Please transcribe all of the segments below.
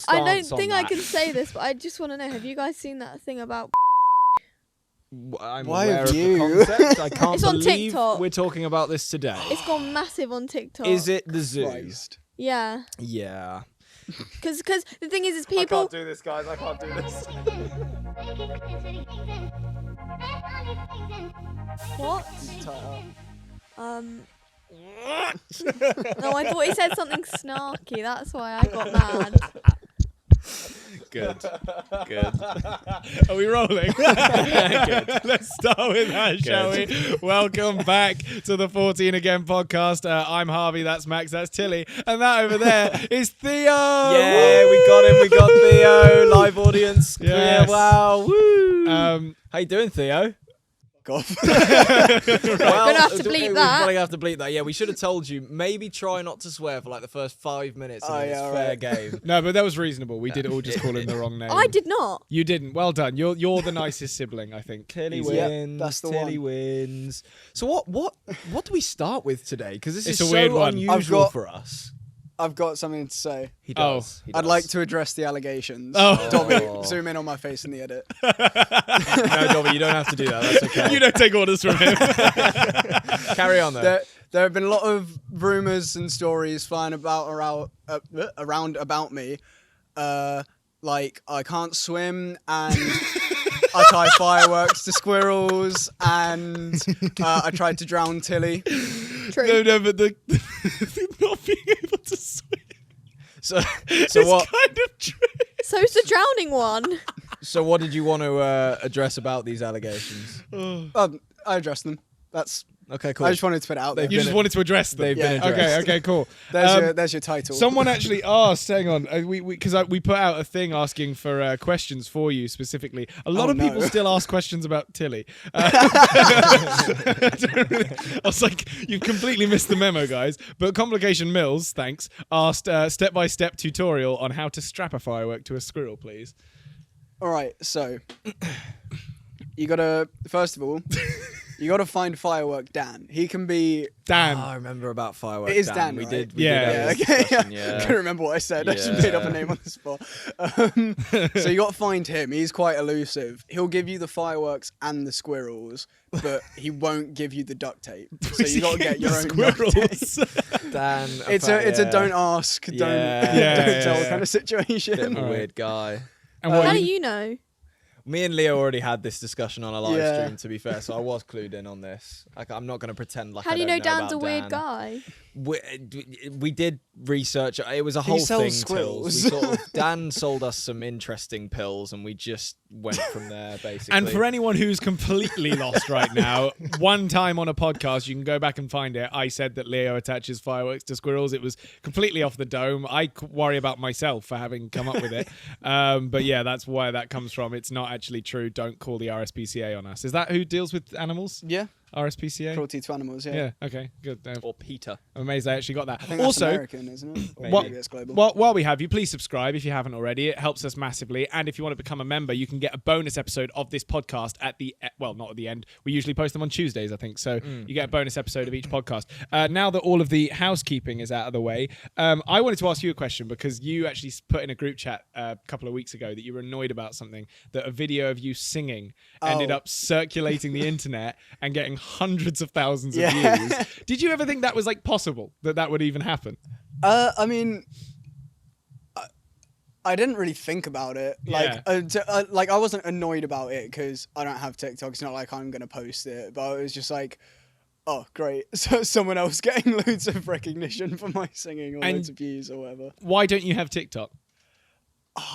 I stance don't think on I that. can say this, but I just want to know, have you guys seen that thing about... I'm Why aware have of you? the concept. I can't It's on believe TikTok. we're talking about this today. It's gone massive on TikTok. Is it the zoo? Christ. Yeah. Yeah. Because the thing is people... do this, guys. I can't do this. What? No, I thought he said something snarky. That's why I got mad. Good. Good. Are we rolling? Good. Let's start with that, shall we? Welcome back to the 14 Again podcast. I'm Harvey, that's Max, that's Tilly, and that over there is Theo. Yeah, we got him. We got Theo. Live audience. Yes. Yeah, wow. Woo. How you doing, Theo? God. We're gonna have to bleep We're that. probably gonna have to bleep that. Yeah, we should have told you. Maybe try not to swear for like the first 5 minutes. And then it's fair right. game. No, but that was reasonable. We did all just call him the wrong name. I did not. You didn't. Well done. You're the nicest sibling, I think. Tilly Easy. wins. that's the Tilly one. wins. So what do we start with today? Because this It's is a weird so one. unusual I've got- for us. I've got something to say. He does. He I'd does. like to address the allegations. Oh. Dobby, zoom in on my face in the edit. No, Dobby, you don't have to do that. That's okay. You don't take orders from him. Carry on though. There have been a lot of rumours and stories flying around about me. Like, I can't swim, and I tie fireworks to squirrels, and I tried to drown Tilly. True. No, but the not being able to swim. So It's what? kind of true. So's the drowning one. So what did you want to address about these allegations? I addressed them. That's. Okay, cool. I just wanted to put it out there. You just wanted to address them. They've been Yeah. addressed. Okay, cool. There's your title. Someone actually asked, hang on, because we put out a thing asking for questions for you specifically. A lot Oh, of no. people still ask questions about Tilly. I was like, you've completely missed the memo, guys. But Complication Mills, thanks, asked step-by-step tutorial on how to strap a firework to a squirrel, please. All right, so you gotta first of all, you gotta find Firework Dan. He can be. Dan. Oh, I remember about fireworks. It is Dan, We right? did. Yeah. Did have this Okay. discussion, I yeah. couldn't remember what I said. I just made up a name on the spot. So you got to find him. He's quite elusive. He'll give you the fireworks and the squirrels, but he won't give you the duct tape. So you got to get your own duct tape. squirrels. Dan. It's a don't ask, don't tell yeah. kind of situation. Bit of a Alright. weird guy. And How what do you, you know? Me and Leo already had this discussion on a live Yeah. stream, to be fair, so I was clued in on this. I'm not going to pretend like How I do you don't know Dan's a about weird Dan. guy? We did research. It was a whole sells thing. squirrels. Tills. We sort of, Dan sold us some interesting pills, and we just went from there, basically. and for anyone who's completely lost right now, one time on a podcast, you can go back and find it. I said that Leo attaches fireworks to squirrels. It was completely off the dome. I worry about myself for having come up with it. But yeah, that's where that comes from. It's not actually true. Don't call the RSPCA on us. Is that who deals with animals? Yeah, RSPCA? cruelty to animals. Yeah, Yeah, okay, good. or Peter. I'm amazed I actually got that. I think that's Also, American, isn't it? Or Well- maybe it's global. while we have you, please subscribe if you haven't already. It helps us massively. And if you want to become a member, you can get a bonus episode of this podcast at the not at the end. We usually post them on Tuesdays, I think. So you get a bonus episode of each podcast. Now that all of the housekeeping is out of the way, I wanted to ask you a question because you actually put in a group chat a couple of weeks ago that you were annoyed about something, that a video of you singing ended up circulating the internet and getting hundreds of thousands of views. Did you ever think that was like possible, that would even happen? I mean, I didn't really think about it. Like, like I wasn't annoyed about it because I don't have TikTok. It's not like I'm gonna post it, but it was just like, oh, great! So someone else getting loads of recognition for my singing or And- loads of views or whatever. Why don't you have TikTok?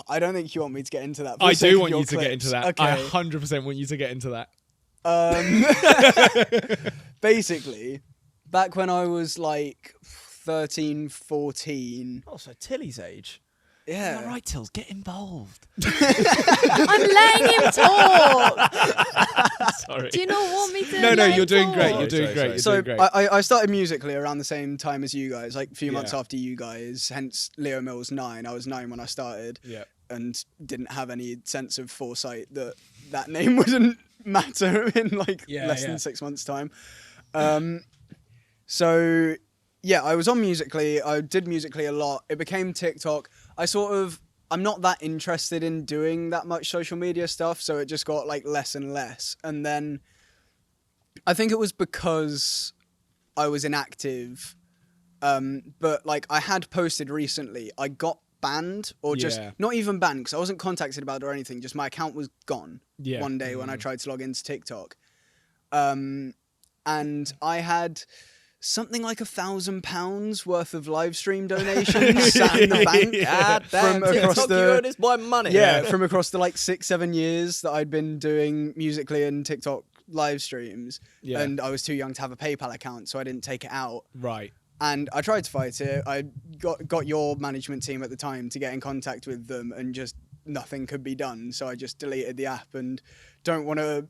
I don't think you want me to get into that. for I the sake do of want your you to get into clips. that. I Okay. 100% want you to get into that. Basically, back when I was like 13, 14. Oh, so Tilly's age. Yeah. All right, Tills, get involved. I'm letting him talk. Sorry. Do you not want me to? No, let you're him doing talk? great. Sorry, You're doing sorry, great. You're So doing great. I started musically around the same time as you guys, like a few months Yeah. after you guys. Hence, Leo Mills 9. I was 9 when I started, Yeah. and didn't have any sense of foresight that name wouldn't matter in like less than 6 months' time. So yeah, I was on Musically. I did Musically a lot. It became TikTok. I sort of I'm not that interested in doing that much social media stuff, so it just got like less and less. And then I think it was because I was inactive, but like I had posted recently, I got banned, or just not even banned because I wasn't contacted about it or anything, just my account was gone one day when I tried to log into TikTok. And I had something like £1,000 worth of live stream donations sat in the bank from across the by money. Yeah, from across the like 6-7 years that I'd been doing Musically and TikTok live streams, and I was too young to have a PayPal account, so I didn't take it out. Right. And I tried to fight it. I got your management team at the time to get in contact with them, and just nothing could be done. So I just deleted the app, and don't want to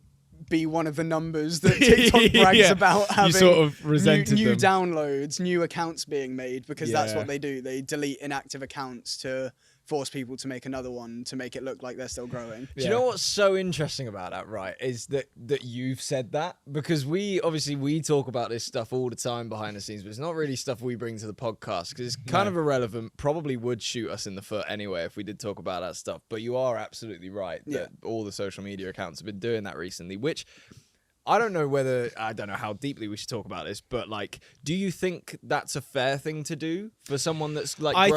be one of the numbers that TikTok brags about having. You sort of resented new them. downloads, new accounts being made, because that's what they do. They delete inactive accounts to force people to make another one to make it look like they're still growing. Do you know what's so interesting about that, right? Is that you've said that, because we talk about this stuff all the time behind the scenes, but it's not really stuff we bring to the podcast because it's kind of irrelevant. Probably would shoot us in the foot anyway if we did talk about that stuff. But you are absolutely right that all the social media accounts have been doing that recently, which I don't know how deeply we should talk about this, but like, do you think that's a fair thing to do for someone that's like I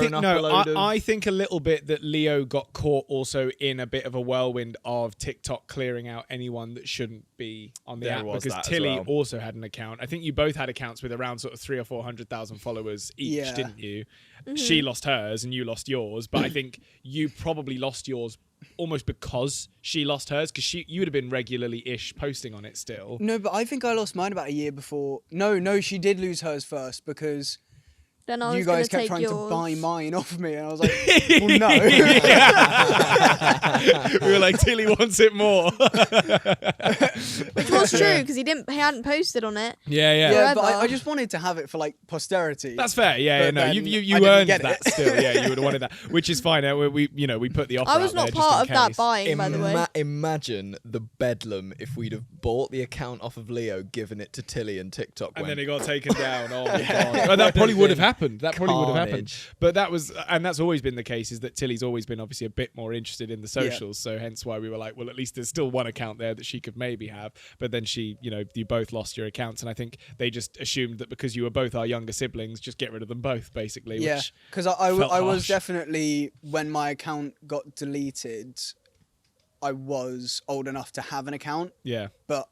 think a little bit that Leo got caught also in a bit of a whirlwind of TikTok clearing out anyone that shouldn't be on the app, because Tilly also had an account. I think you both had accounts with around sort of 300,000 or 400,000 followers each, didn't you? Mm-hmm. She lost hers and you lost yours, but I think you probably lost yours almost because she lost hers, because you would have been regularly-ish posting on it still. No, but I think I lost mine about a year before. No, she did lose hers first, because then I was you guys kept trying to buy mine off of me, and I was like, well, no. We were like, Tilly wants it more. Which was true, because he hadn't posted on it. Yeah, but I just wanted to have it for like posterity. That's fair. Yeah, no, you earned that still. Yeah, you would have wanted that, which is fine. We put the offer. I was not part of that buying, by the way. Imagine the bedlam if we'd have bought the account off of Leo, given it to Tilly, and TikTok and then it got taken down. Oh my god, that probably would have happened. That probably would have happened. But that's always been the case, is that Tilly's always been obviously a bit more interested in the socials. So hence why we were like, well, at least there's still one account there that she could maybe have. But then you both lost your accounts, and I think they just assumed that because you were both our younger siblings, just get rid of them both, basically. Yeah, because I was definitely, when my account got deleted, I was old enough to have an account. Yeah. But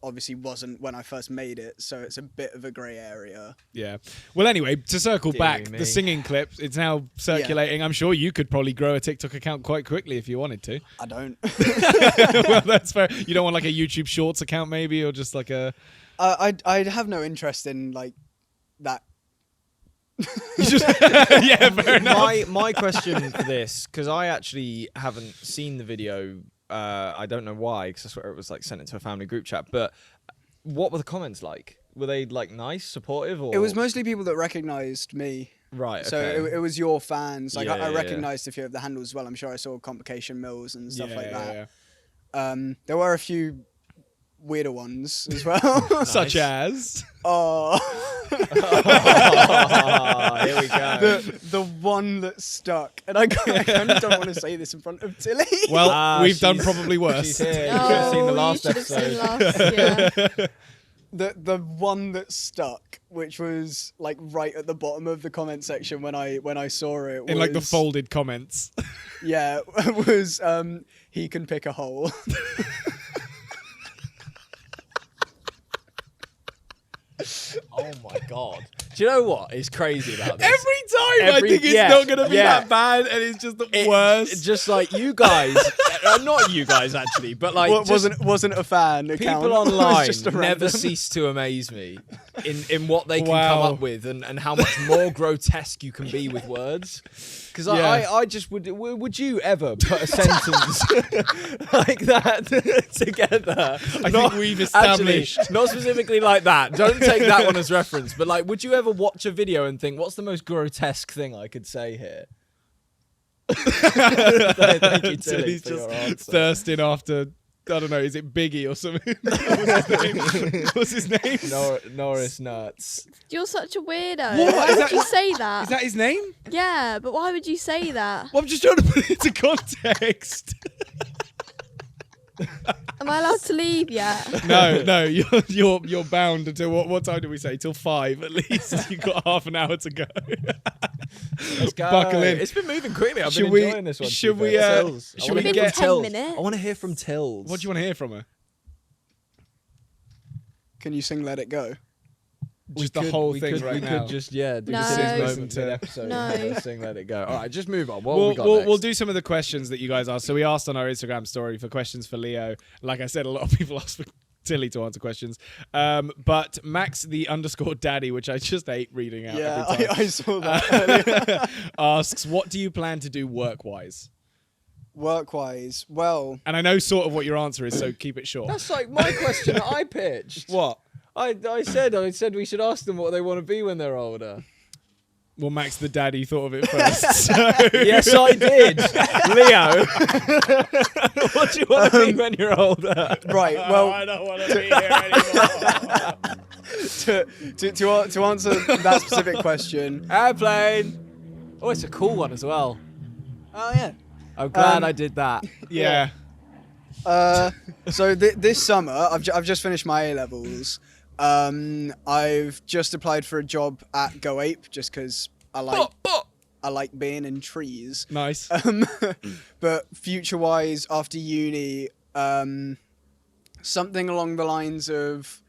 obviously wasn't when I first made it, so it's a bit of a grey area. Yeah. Well, anyway, to circle back, the singing clip, it's now circulating. I'm sure you could probably grow a TikTok account quite quickly if you wanted to. I don't. Well, that's fair. You don't want like a YouTube Shorts account maybe, or just like a... I'd have no interest in like that. Yeah, fair enough. My question for this, because I actually haven't seen the video, I don't know why, because I swear it was like sent into a family group chat, but what were the comments like? Were they like nice, supportive, or? It was mostly people that recognised me. Right, okay. So it was your fans. Like I recognised a few of the handles as well. I'm sure I saw Complication Mills and stuff like that. Yeah. There were a few weirder ones as well. Such as? Oh. Here we go. The one that stuck. And I kind of don't want to say this in front of Tilly. Well, we've done probably worse. She's here. You should have seen the last episode. The one that stuck, which was like right at the bottom of the comment section when I saw it, in like the folded comments. Yeah, it was he can pick a hole. Oh my god. Do you know what is crazy about this? Every time I think it's not going to be that bad, and it's just the worst. It's just like you guys, not you guys actually, but like wasn't a fan. People online never cease to amaze me in what they can come up with and how much more grotesque you can be with words. Because I just would you ever put a sentence like that together? I think we've established. Actually, not specifically like that. Don't take that one as reference. But like, would you ever watch a video and think, what's the most grotesque thing I could say here? Thank you, Tilly, for your answer. Thirsting after I don't know. Is it Biggie or something? What's his name? Norris Nuts. You're such a weirdo. What? Why Is would that- you say that? Is that his name? Yeah, but why would you say that? Well, I'm just trying to put it into context. Am I allowed to leave yet? No, you're bound until what time did we say? Till 5 at least. You've got half an hour to go. Let's go. Buckle in. It's been moving quickly. I've Should been we- enjoying this one. should to be we, fair. uh, Tills. should I wanna we hear get- from 10 Tills. minutes? I want to hear from Tills. What do you want to hear from her? Can you sing "Let It Go"? Just the whole thing right now. We could just, do No. this Listen moment to- episode. No. Sing Let It Go. All right, just move on. What have we got next? We'll do some of the questions that you guys asked. So we asked on our Instagram story for questions for Leo. Like I said, a lot of people asked for Tilly to answer questions. But Max the _daddy, which I just hate reading out Yeah, every time, I saw that earlier. asks, what do you plan to do work-wise? Work-wise, well, And I know sort of what your answer is, so keep it short. That's like my question that I pitched. What? I said we should ask them what they want to be when they're older. Well, Max the daddy thought of it first. So. Yes, I did. Leo, what do you want to be when you're older? right. Well, I don't want to be here anymore. to answer that specific question. Airplane. Oh, it's a cool one as well. Oh yeah. I'm glad I did that. Yeah. So this summer, I've just finished my A-levels. I've just applied for a job at Go Ape just because I like being in trees. Nice. But future-wise, after uni, something along the lines of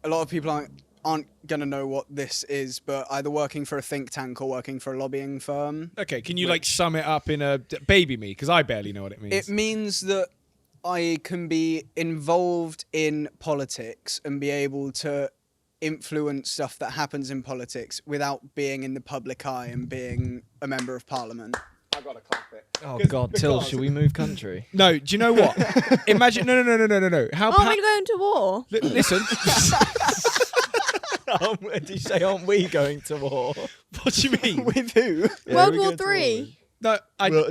a lot of people aren't gonna know what this is, but either working for a think tank or working for a lobbying firm. Okay, can you like sum it up in a baby me? Because I barely know what it means. It means that I can be involved in politics and be able to influence stuff that happens in politics without being in the public eye and being a member of parliament. I gotta clap it. Oh God, Tills, should we move country? No, do you know what? Imagine no. How Aren't we going to war? listen. Did you say, aren't we going to war? What do you mean? With who? World War Three. No,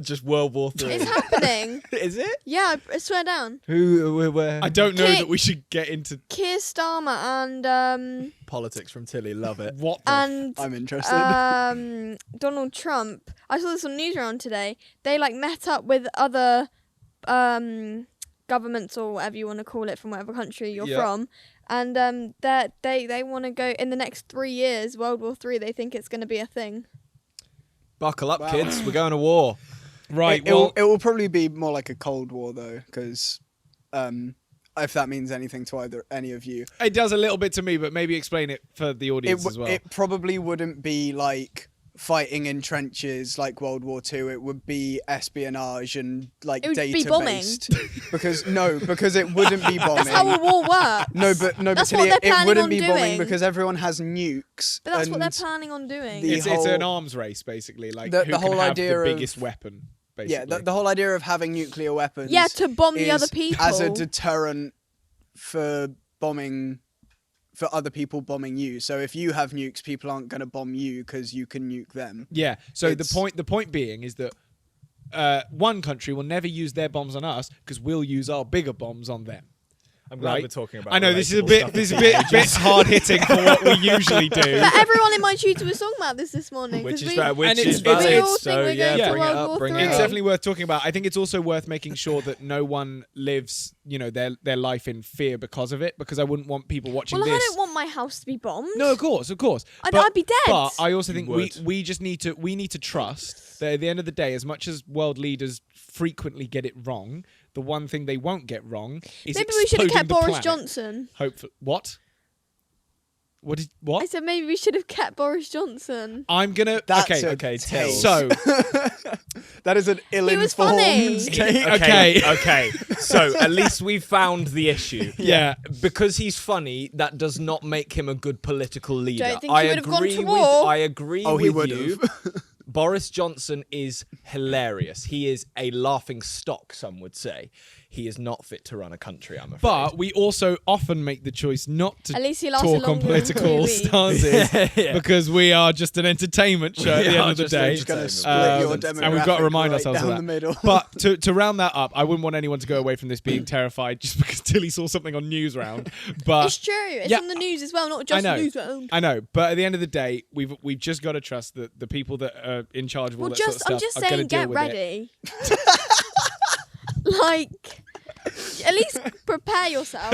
Just World War III. It's happening. Is it? Yeah, I swear down. Who, where? I don't know Okay. that we should get into Keir Starmer and Politics from Tilly, love it. what the and I'm interested. Donald Trump. I saw this on Newsround today. They like met up with other governments or whatever you want to call it from whatever country you're Yeah. from, and they want to go in the next 3 years. World War III. They think it's going to be a thing. Buckle up, Wow. kids. We're going to war. right. it Well, will probably be more like a Cold War though, because if that means anything to any of you, it does a little bit to me, but maybe explain it for the audience as well. it probably wouldn't be like fighting in trenches like World War II. It would be espionage and like It would data be bombing. based. because it wouldn't be bombing. That's how a war works. No, but That's Tilly, what they're it planning wouldn't on be bombing doing. because everyone has nukes. But that's what they're and- planning on doing. the it's whole- an arms race, basically. Like the who whole can have idea the of- biggest weapon. Basically. Yeah, the whole idea of having nuclear weapons. Yeah, to bomb the is other people. as a deterrent for bombing, for other people bombing you. So if you have nukes, people aren't going to bomb you because you can nuke them. Yeah. So It's- the point being is that one country will never use their bombs on us because we'll use our bigger bombs on them. I'm glad we're talking about. I know this is a bit hard hitting for what we usually do. But everyone in my tutor was talking about this morning. Which 'cause is we- fair, which and is it's- valid. we all So think we're yeah, going to bring it World up, War bring III. it It's up. definitely worth talking about. I think it's also worth making sure that no one lives, their life in fear because of it. Because I wouldn't want people watching Well, this. I don't want my house to be bombed. No, of course. I'd be dead. But I also think would. we just need to trust that at the end of the day, as much as world leaders frequently get it wrong, the one thing they won't get wrong is Maybe we should have exploding kept the Boris planet. Johnson. Hopefully, what? I What? said maybe we should have kept Boris Johnson. I'm gonna. That's okay. Okay, take. Tills. So That is an was funny. ill-informed take. Okay. Okay. So at least we found the issue. yeah. Because he's funny, that does not make him a good political leader. Don't think he would have gone to war. I agree Oh, he with would you. have. Boris Johnson is hilarious. He is a laughing stock, some would say. he is not fit to run a country, I'm afraid. But we also often make the choice not to At least he lasted talk on longer than 2 political weeks. stances Yeah. because we are just an entertainment show at the We end are of the just day. Just gonna Entertainment. split your demographic And we've got to remind ourselves down of the that. middle. But to round that up, I wouldn't want anyone to go away from this being terrified just because Tilly saw something on news round. But It's true. It's yeah, on the news as well, not just know. the news round. I know, but at the end of the day, we've just got to trust that the people that are in charge of all Well, that just sort of I'm stuff just are going to saying, deal get with it. ready. Like, at least prepare yourself.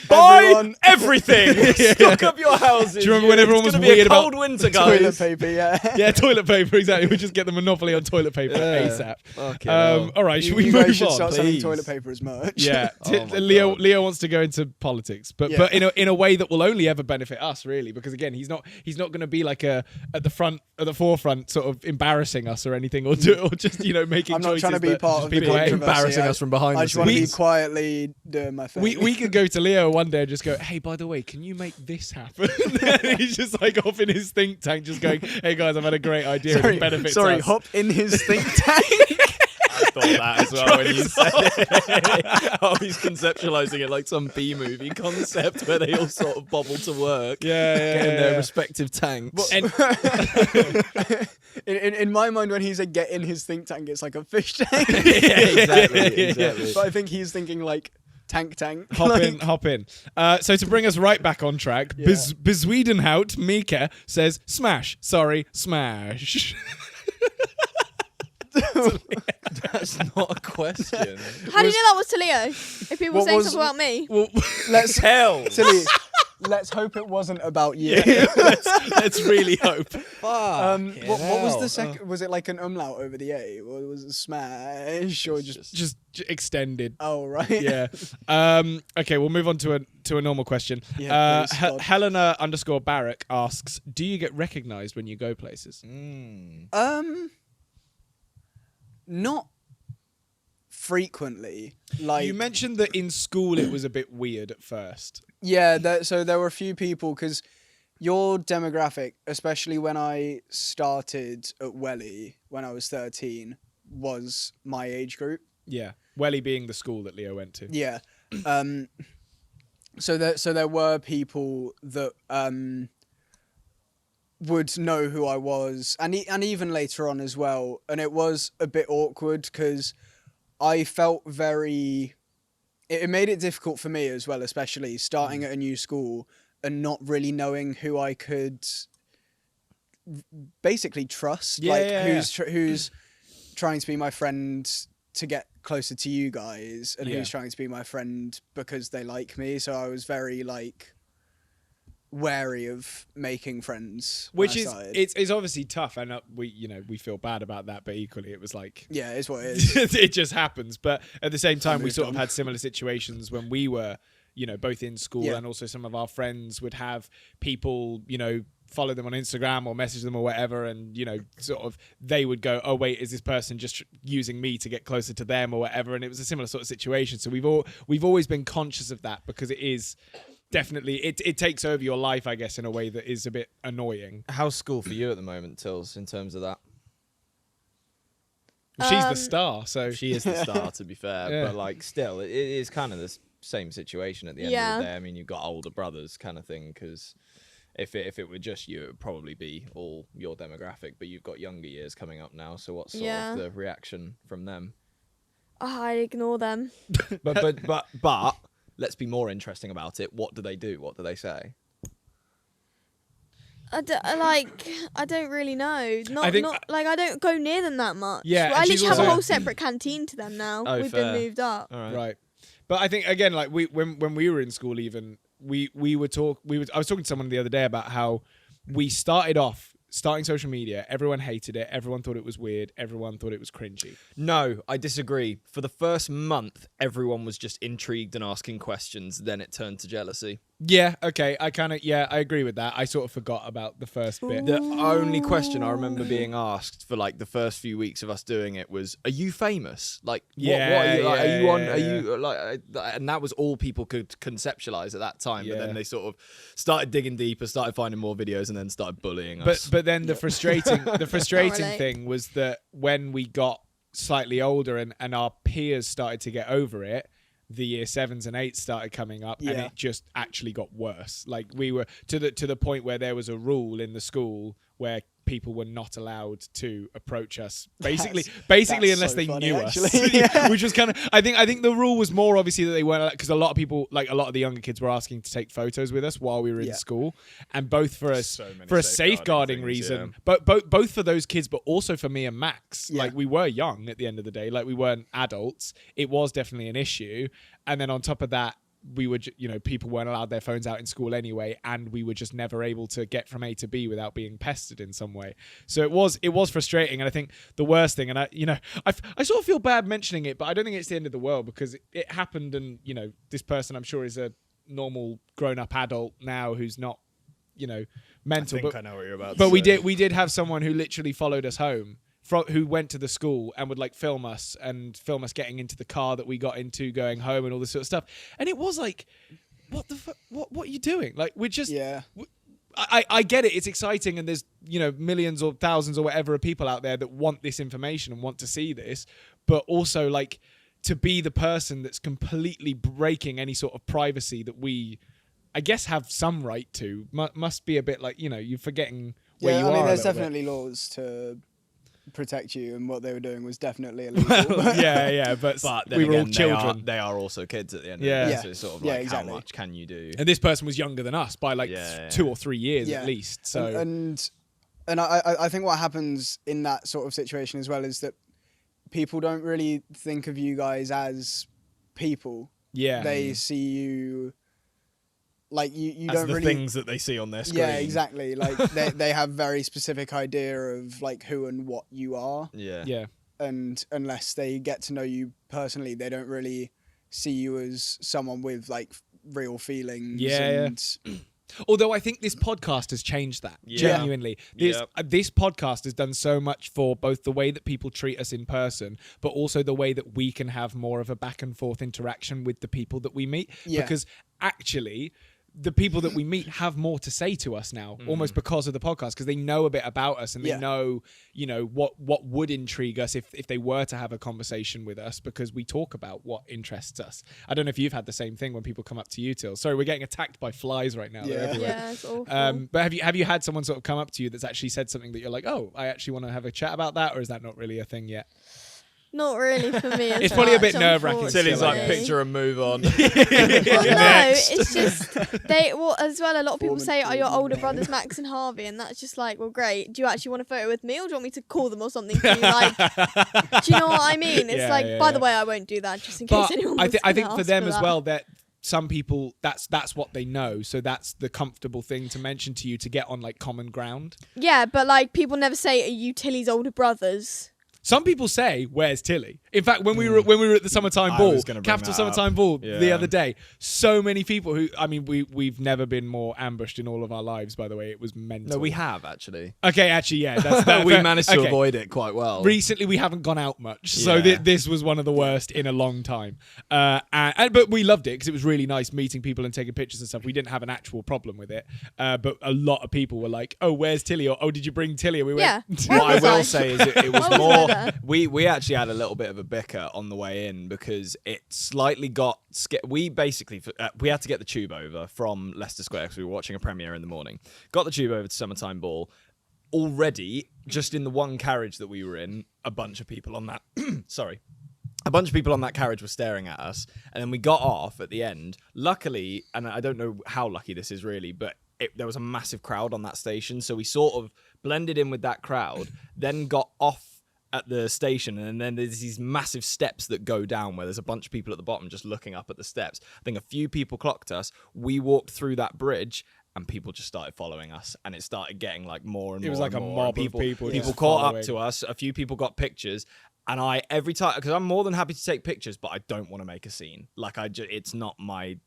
Buy Everyone- everything. Stock up your houses. Do you remember when everyone It's was gonna be weird a cold about winter, guys? Toilet paper, yeah. Yeah, toilet paper, exactly. We just get the monopoly on toilet paper ASAP. Fucking hell. All right, should we you move guys should on? start selling please? toilet paper as merch. Yeah, Oh my Leo God. Leo wants to go into politics, but Yeah. in a way that will only ever benefit us, really, because again, he's not going to be like at the forefront, sort of embarrassing us or anything, or just making. I'm not choices trying to be that part of the people hate. controversy. Embarrassing us from behind I the just want to be scenes. quietly doing my thing. We could go to Leo one day and just go, hey, by the way, can you make this happen? And he's just like off in his think tank, just going, hey guys, I've had a great idea. and it benefits us. hop in his think tank. I thought that as well when you said it. Oh, he's conceptualizing it like some B movie concept where they all sort of bobble to work, get in their respective tanks. And in my mind, when he said get in his think tank, it's like a fish tank. exactly. But I think he's thinking like tank. Hop in. So to bring us right back on track, Yeah. Bezwedenhout Mika says, smash. Sorry, smash. That's not a question. How do you know that was to Leo? If people What saying was- something about me. Well, Let's Hell. Tilly, let's hope it wasn't about you. let's really hope. What was the second? Was it like an umlaut over the A, or was it smash, or just? Just extended. Oh right. Yeah. Okay, we'll move on to a normal question. Yeah, please, God. Helena _Barrack asks, do you get recognised when you go places? Not frequently. Like You mentioned that in school it was a bit weird at first. yeah, so there were a few people because your demographic, especially when I started at Welly when I was 13, was my age group. Yeah. Welly being the school that Leo went to. Yeah. So there were people that would know who I was, and even later on as well. And it was a bit awkward because I felt very. It made it difficult for me as well, especially starting at a new school and not really knowing who I could basically trust. Who's trying to be my friend to get closer to you guys, and who's trying to be my friend because they like me. So I was very wary of making friends, when Which I is started. it's obviously tough, and we feel bad about that, but equally it was like Yeah, it's what it is. it just happens. But at the same time, we moved sort of on. had similar situations when we were, both in school, Yeah. and also some of our friends would have people, follow them on Instagram or message them or whatever, and sort of they would go, oh wait, is this person just using me to get closer to them or whatever? And it was a similar sort of situation. So we've always been conscious of that, because it is definitely it takes over your life, I guess, in a way that is a bit annoying. How's school for you at the moment, Tills, in terms of that? She's the star, so She is the star, to be fair, Yeah. but still, it is kind of the same situation at the end of the day. I mean, you've got older brothers, kind of thing, because if it were just you, it would probably be all your demographic. But you've got younger years coming up now, so what's sort of the reaction from them? Oh, I ignore them. But let's be more interesting about it. What do they do? What do they say? I don't really know. I think- I don't go near them that much. Yeah, Well, I and she's literally have a also- whole separate canteen to them now. Oh, We've fair. been moved up. All right. right. But I think again, like when we were in school, even I was talking to someone the other day about how we starting social media. Everyone hated it. Everyone thought it was weird. Everyone thought it was cringy. No, I disagree. For the first month, everyone was just intrigued and asking questions. Then it turned to jealousy. Yeah. Okay. I agree with that. I sort of forgot about the first bit. The only question I remember being asked for the first few weeks of us doing it was, "Are you famous? What are you like? Are you on? Are you like?" And that was all people could conceptualize at that time. But Yeah. then they sort of started digging deeper, started finding more videos, and then started bullying us. But then the frustrating relate. thing was that when we got slightly older and our peers started to get over it, the year 7s and 8s started coming up, and it just actually got worse. Like we were to the point where there was a rule in the school where people were not allowed to approach us basically that's unless so they funny, knew actually. us. Which was kind of I think the rule was more obviously that they weren't, because a lot of people, like a lot of the younger kids, were asking to take photos with us while we were in school, and both for a safeguarding things, reason, but both for those kids, but also for me and Max. Like we were young at the end of the day, like we weren't adults. It was definitely an issue, and then on top of that, we were, people weren't allowed their phones out in school anyway, and we were just never able to get from A to B without being pestered in some way. So it was frustrating, and I think the worst thing, and I sort of feel bad mentioning it, but I don't think it's the end of the world, because it happened, and this person, I'm sure, is a normal grown-up adult now who's not, mental. I think I know what you're about. But we did have someone who literally followed us home, who went to the school and would like film us getting into the car that we got into going home and all this sort of stuff. And it was like, what the fuck? What are you doing? Like, we're just... Yeah. I get it. It's exciting, and there's, millions or thousands or whatever of people out there that want this information and want to see this. But also, like, to be the person that's completely breaking any sort of privacy that we, I guess, have some right to, must be a bit like, you're forgetting where you are. I mean, there's a little definitely bit. laws to protect you, and what they were doing was definitely illegal. yeah, but then we were all again, children. They are also kids at the end of Yeah. the day. Yeah. So it's sort of Yeah, like, exactly. how much can you do? And this person was younger than us by like 2 or 3 years Yeah. at least. So and I think what happens in that sort of situation as well is that people don't really think of you guys as people. yeah, They see you like you As don't the really things that they see on their screen. Yeah, exactly. Like they have very specific idea of like who and what you are, yeah. and unless they get to know you personally, they don't really see you as someone with like real feelings. Yeah, and Although I think this podcast has changed that, Yeah. genuinely. Yeah. This podcast has done so much for both the way that people treat us in person, but also the way that we can have more of a back and forth interaction with the people that we meet. Yeah. Because actually, the people that we meet have more to say to us now, almost because of the podcast, because they know a bit about us, and they know, what would intrigue us if they were to have a conversation with us, because we talk about what interests us. I don't know if you've had the same thing when people come up to you, Till. Sorry, we're getting attacked by flies right now. They're everywhere. Yeah, it's awful. But have you had someone sort of come up to you that's actually said something that you're like, oh, I actually want to have a chat about that, or is that not really a thing yet? Not really for me. It's probably a bit nerve-wracking. Tilly's like, unfortunately. picture and move on. Well, no, it's just as well. A lot of people Form say, "Are your improvement. older brothers Max and Harvey?" And that's just like, well, great. Do you actually want a photo with me, or do you want me to call them or something? Do you, like, do you know what I mean? It's Yeah, by yeah. the way, I won't do that, just in case But anyone. I was think gonna for ask them as that. well, that some people that's what they know, so that's the comfortable thing to mention to you to get on like common ground. Yeah, but like people never say, "Are you Tilly's older brothers?" Some people say, "Where's Tilly?" In fact, when we were at the summertime I ball, was gonna bring Capital that up. Summertime Ball, the Yeah. other day, so many people who, I mean, we've never been more ambushed in all of our lives. By the way, it was mental. No, we have actually. Okay, actually, yeah, that's We fair. managed to Okay. avoid it quite well. Recently, we haven't gone out much, so Yeah. this was one of the worst in a long time. But we loved it because it was really nice meeting people and taking pictures and stuff. We didn't have an actual problem with it, but a lot of people were like, "Oh, where's Tilly?" Or "Oh, did you bring Tilly?" And we Yeah. went, Where What I was will I? say is it was Why was I more. there? We actually had a little bit of a bicker on the way in because it slightly got. We basically we had to get the tube over from Leicester Square because we were watching a premiere in the morning. Got the tube over to Summertime Ball. Already, just in the one carriage that we were in, a bunch of people on that. Sorry. A bunch of people on that carriage were staring at us, and then we got off at the end. Luckily, and I don't know how lucky this is really, but there was a massive crowd on that station, so we sort of blended in with that crowd, then got off at the station, and then there's these massive steps that go down where there's a bunch of people at the bottom just looking up at the steps. I think a few people clocked us. We walked through that bridge, and people just started following us, and it started getting like more and more. It was like and a more, mob and of people People just caught following. up to us. A few people got pictures. And every time, because I'm more than happy to take pictures, but I don't want to make a scene. Like it's not my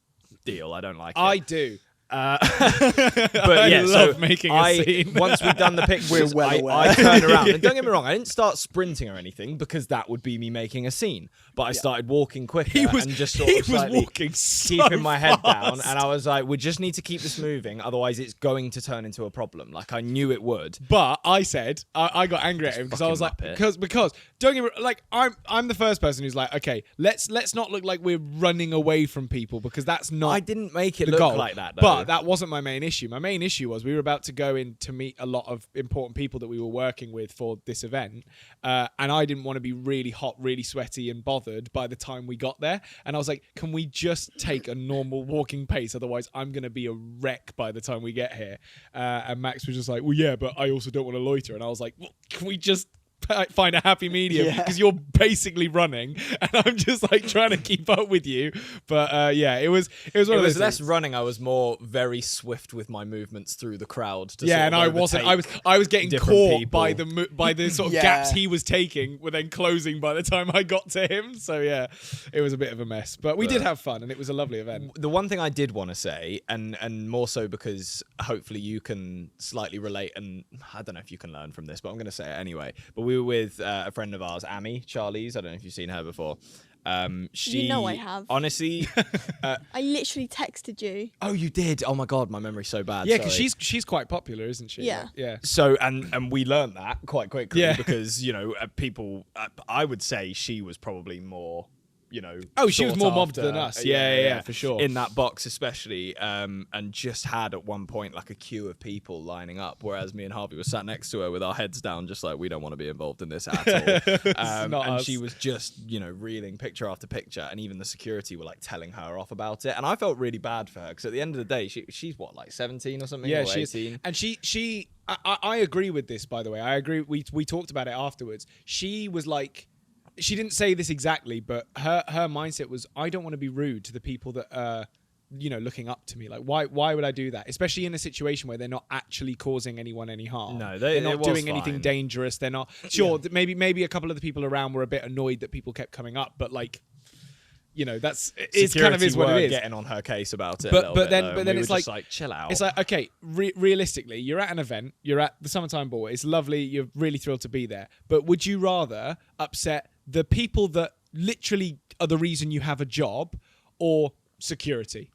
deal. I don't like it. I do. But yeah, I love so making a scene. once we'd done the pictures, well I aware. turned around. And don't get me wrong, I didn't start sprinting or anything because that would be me making a scene. But I started walking quicker and just sort of slightly walking so keeping my head down. fast. And I was like, we just need to keep this moving, otherwise it's going to turn into a problem. Like I knew it would. But I said I got angry at him because I was like, fucking because don't get me like I'm the first person who's like, okay, let's not look like we're running away from people because that's not. I didn't make it the look goal. like that, though. But that wasn't my main issue. My main issue was we were about to go in to meet a lot of important people that we were working with for this event, and I didn't want to be really hot, really sweaty, and bothered by the time we got there. And I was like, can we just take a normal walking pace? Otherwise, I'm going to be a wreck by the time we get here. And Max was just like, well, yeah, but I also don't want to loiter. And I was like, well, can we just find a happy medium because you're basically running and I'm just like trying to keep up with you. But yeah, it was one of those less things. running. I was more very swift with my movements through the crowd. To Yeah, sort and of I wasn't. overtake I was getting different caught people. by the sort of Yeah. gaps he was taking, were then closing by the time I got to him. So yeah, it was a bit of a mess. But we did have fun, and it was a lovely event. The one thing I did want to say, and more so because hopefully you can slightly relate, and I don't know if you can learn from this, but I'm going to say it anyway. But we were with a friend of ours, Amy Charlize. I don't know if you've seen her before. She, You know I have. Honestly, I literally texted you. oh, you did. Oh my god, my memory's so bad. Yeah, because sorry. she's quite popular, isn't she? Yeah. Like, yeah. So and we learned that quite quickly Yeah. because people. I would say she was probably more. Oh, she was sought more mobbed after. than us. Yeah, for sure. In that box especially, and just had at one point like a queue of people lining up, whereas me and Harvey were sat next to her with our heads down, just like we don't want to be involved in this at all. not And us. she was just reeling picture after picture, and even the security were like telling her off about it, and I felt really bad for her because at the end of the day, she's what, like 17 or something? Yeah, or she is. 18? And she I agree with this, by the way. I agree. We talked about it afterwards. She was like, she didn't say this exactly, but her mindset was, I don't want to be rude to the people that are, looking up to me. Like, why would I do that? Especially in a situation where they're not actually causing anyone any harm. No, they're not it was doing anything fine. dangerous. They're not. Sure, maybe a couple of the people around were a bit annoyed that people kept coming up, but like, that's it's kind of is what Security it is. were getting on her case about it. But then we it's were like, just chill out. It's like, okay, realistically, you're at an event, you're at the Summertime Ball, it's lovely, you're really thrilled to be there. But would you rather upset the people that literally are the reason you have a job, or security?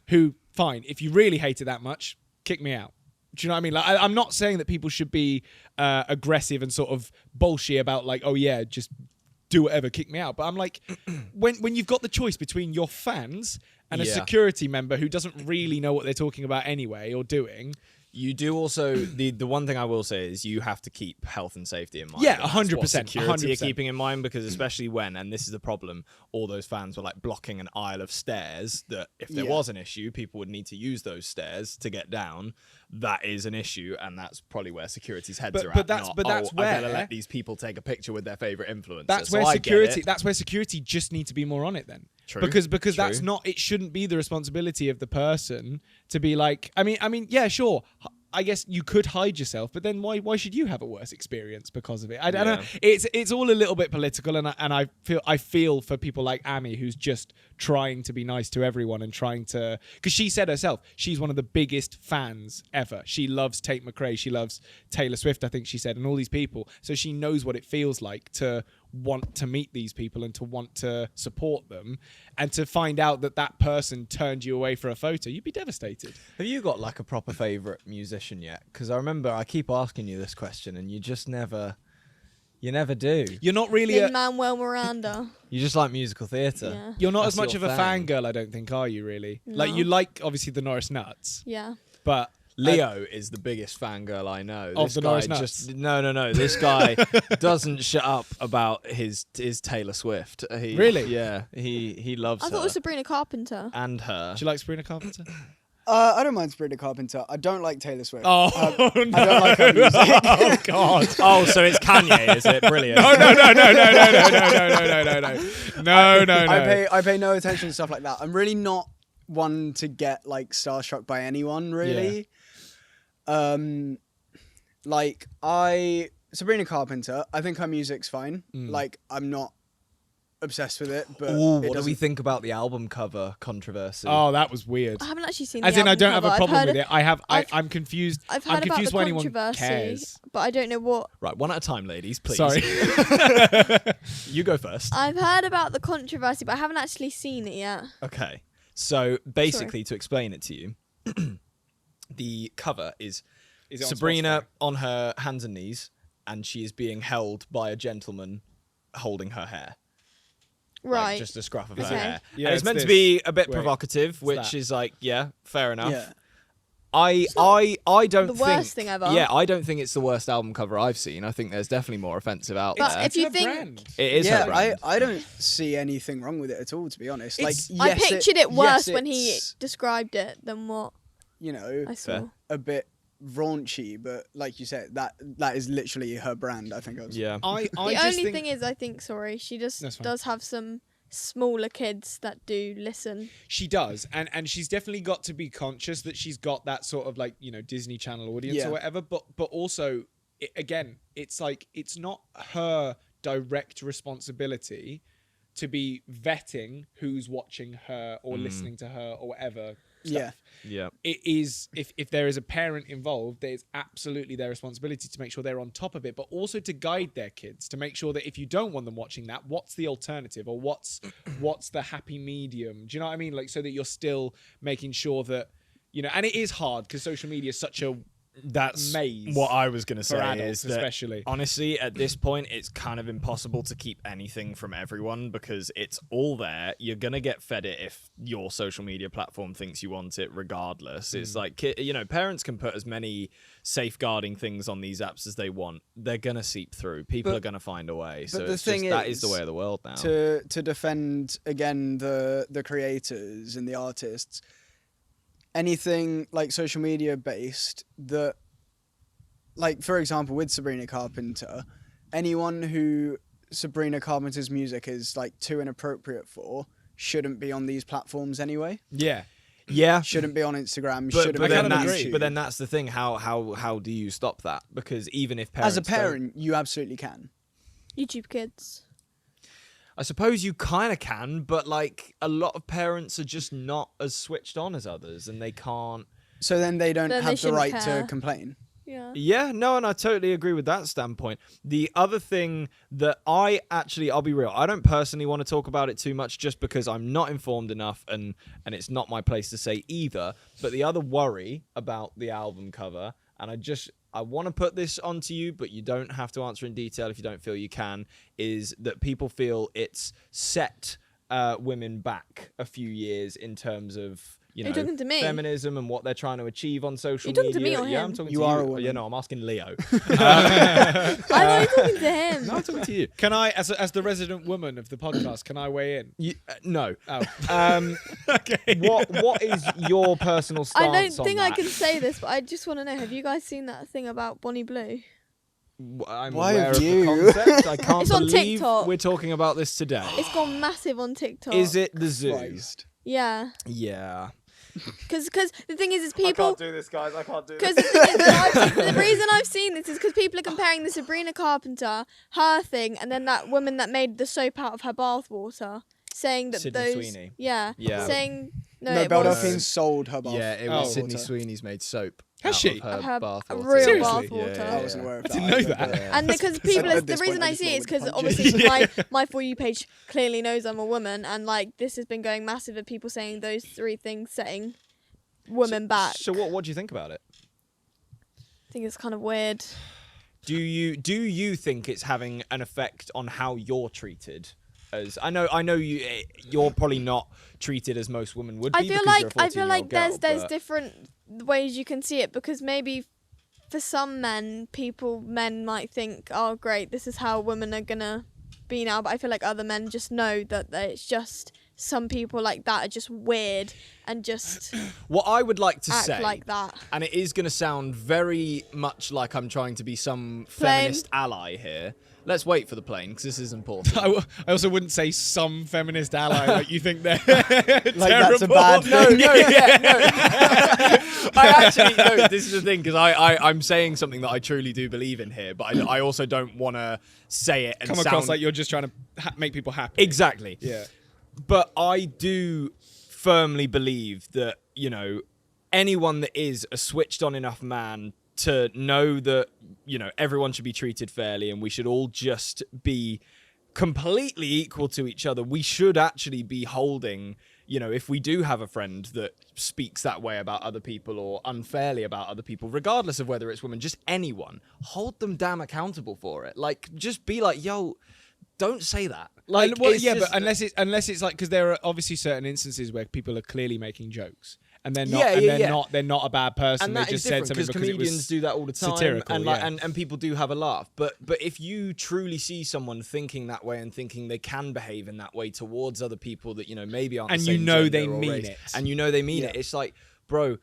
Who, fine, if you really hate it that much, kick me out. Do you know what I mean? Like, I'm not saying that people should be aggressive and sort of bullshit about like, oh yeah, just do whatever, kick me out. But I'm like, when you've got the choice between your fans and a Yeah. security member who doesn't really know what they're talking about anyway or doing. You do also, the one thing I will say is you have to keep health and safety in mind. Yeah, and that's what 100%, Security 100%. are keeping in mind, because especially when, and this is the problem, all those fans were like blocking an aisle of stairs that if there Yeah. was an issue, people would need to use those stairs to get down. That is an issue, and that's probably where security's heads But- are but at. that's- not, but that's I better where- let these people take a picture with their favorite influencer. That's So where I get security. it. That's where security just need to be more on it then. True, Because true. that's not. It shouldn't be the responsibility of the person to be like. I mean, yeah, sure. I guess you could hide yourself, but then why should you have a worse experience because of it? I don't know. It's all a little bit political, and I feel for people like Amy, who's just trying to be nice to everyone and trying to, because she said herself she's one of the biggest fans ever. She loves Tate McRae, she loves Taylor Swift, I think she said, and all these people. So she knows what it feels like to want to meet these people and to want to support them, and to find out that person turned you away for a photo, you'd be devastated. Have you got like a proper favorite musician yet? Because I remember I keep asking you this question, and you just never. You never do. You're not really Lin-Manuel Miranda. You just like musical theatre. Yeah. you're not That's as much your of a thing. fangirl, I don't think, are you really? No. Like, you like obviously the Norris Nuts, Yeah. but Leo is the biggest fangirl I know. Of This the guy Norris just Nuts? no. This guy doesn't shut up about his Taylor Swift. Really? Yeah. He loves I her thought it was Sabrina Carpenter. and her. do you like Sabrina Carpenter? I don't mind Sabrina Carpenter. I don't like Taylor Swift. Oh, no. I don't like her music. Oh, God. Oh, so it's Kanye, is it? Brilliant. No. I pay no attention to stuff like that. I'm really not one to get like starstruck by anyone, really. Sabrina Carpenter, I think her music's fine. Like, I'm not obsessed with it. But Ooh, it what do we doesn't- think about the album cover controversy? Oh, that was weird. I haven't actually seen. As the in, I album don't have a cover. problem I've with heard it. I've- I'm confused. I've I'm heard about confused the why anyone controversy, cares. but I don't know what. Right, one at a time, ladies, please. Sorry. You go first. I've heard about the controversy, but I haven't actually seen it yet. Okay. So basically, to explain it to you, the cover is Is it on Sabrina Spotify? on her hands and knees, and she is being held by a gentleman holding her hair. Right. Like just a scruff of Okay. her hair. Yeah, and it's it's meant to this. be a bit Wait, provocative, which that. is like, yeah, fair enough. Yeah. I don't the think worst thing ever. Yeah, I don't think it's the worst album cover I've seen. I think there's definitely more offensive out But there. if you Her think- brand. It is her Yeah, brand. I don't see anything wrong with it at all, to be honest. Like, It's- I yes, pictured it worse yes, when he it's, described it than what you know, I saw. Fair. a bit raunchy, but like you said, that is literally her brand. I think. Yeah. I The just only think, thing is, I think, sorry, she just That's fine. does have some smaller kids that do listen. she does, and she's definitely got to be conscious that she's got that sort of like, you know, Disney Channel audience Yeah. or whatever. But also, again, it's like it's not her direct responsibility to be vetting who's watching her or listening to her or whatever. Yeah. Yeah. It is, if there is a parent involved, it's absolutely their responsibility to make sure they're on top of it, but also to guide their kids, to make sure that if you don't want them watching that, what's the alternative, or what's the happy medium? Do you know what I mean? Like, so that you're still making sure that, you know, and it is hard because social media is such a That's maze what I was going to for say adults, is that especially. honestly, at this point, it's kind of impossible to keep anything from everyone because it's all there. You're going to get fed it if your social media platform thinks you want it regardless. It's like, you know, parents can put as many safeguarding things on these apps as they want. They're going to seep through. People But- are going to find a way. but So the it's thing just, that is the is, way of the world now. To defend again the creators and the artists, anything like social media based that, like for example with Sabrina Carpenter, anyone who Sabrina Carpenter's music is like too inappropriate for shouldn't be on these platforms anyway. Yeah. Yeah. Shouldn't be on Instagram. But, Shouldn't but, be then on kind of that's, agree. but then that's the thing. How do you stop that? Because even if parents As a don't- parent, you absolutely can. YouTube Kids. I suppose you kind of can, but like a lot of parents are just not as switched on as others, and they can't. So then they don't Then they have the shouldn't right care. to complain. Yeah. Yeah, no, and I totally agree with that standpoint. The other thing that I'll be real, I don't personally want to talk about it too much just because I'm not informed enough and it's not my place to say either. But the other worry about the album cover, and I want to put this onto you, but you don't have to answer in detail if you don't feel you can, is that people feel it's set women back a few years in terms of, you Are you know, talking to me? feminism and what they're trying to achieve on social Are you talking to media. me or Yeah, him? I'm talking You to are you. a woman. Yeah, no, I'm asking Leo. I thought you were talking to him. No, I'm talking to you. Can I, as the resident woman of the podcast, can I weigh in? No. Oh. Okay. What is your personal I stance don't think on I that? can say this, but I just want to know: have you guys seen that thing about Bonnie Blue? I'm Why aware have of you? the concept. I can't It's on believe TikTok. we're talking about this today. It's gone massive on TikTok. Is it the zoo? Christ. Yeah, Yeah. because the thing is people. do this, guys. I can't do Because the, thing is that the reason I've seen this is because people are comparing the Sabrina Carpenter, her thing, and then that woman that made the soap out of her bathwater, saying that Sydney those, Sweeney. yeah, Yeah. saying no, No, it Belle was Delphine sold her bath. Yeah, it was Oh. Sydney water. Sweeney's made soap. Has out she? Of her Of her bath water. real Seriously? bathwater. I wasn't aware of that. didn't know either, that. but- And because people, At the this reason point, I I just see it is roll with because the obviously my For You page clearly knows I'm a woman, and like this has been going massive of people saying those three things, setting women back. So what do you think about it? I think it's kind of weird. Do you think it's having an effect on how you're treated? As I know you're probably not treated as most women would be. I feel because you're a like 14-year-old girl, there's but- different ways you can see it, because maybe for some men might think, oh great, this is how women are gonna be now, but I feel like other men just know that it's just some people like that are just weird and just What I would like to act say, like that. and it is going to sound very much like I'm trying to be some Plain. feminist ally here. Let's wait for the plane because this is important. I also wouldn't say some feminist ally like you think they're Like that's a bad No, thing. I actually no. This is the thing because I'm saying something that I truly do believe in here, but I also don't want to say it and come sound across like you're just trying to make people happy. exactly. Yeah. But I do firmly believe that anyone that is a switched on enough man to know that everyone should be treated fairly and we should all just be completely equal to each other. We should actually be holding, if we do have a friend that speaks that way about other people or unfairly about other people, regardless of whether it's women, just anyone, hold them damn accountable for it. Like, just be like, yo, don't say that. Like, Well, it's yeah, just- but unless it's like, because there are obviously certain instances where people are clearly making jokes. And they're not. They're not a bad person. And They that is just said different something because because it comedians was do that all the time, satirical, and yeah. and people do have a laugh. But if you truly see someone thinking that way and thinking they can behave in that way towards other people that maybe aren't, And the you same know gender they or mean race, it. and they mean Yeah. it. It's like, bro,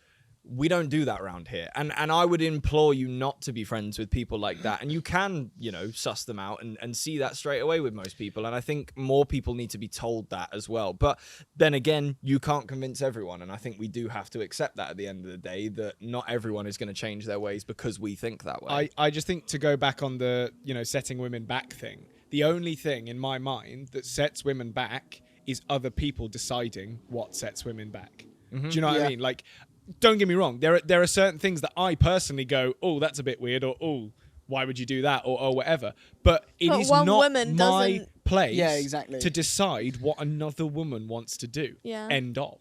we don't do that around here. And I would implore you not to be friends with people like that. And you can, suss them out and see that straight away with most people. And I think more people need to be told that as well. But then again, you can't convince everyone. And I think we do have to accept that at the end of the day, that not everyone is going to change their ways because we think that way. I just think, to go back on the setting women back thing, the only thing in my mind that sets women back is other people deciding what sets women back. Do you know what I Yeah. mean? Like, don't get me wrong. There are certain things that I personally go, oh, that's a bit weird, or oh, why would you do that, or whatever. But it But is one not woman my doesn't- place Yeah, exactly. to decide what another woman wants to do. Yeah. End of.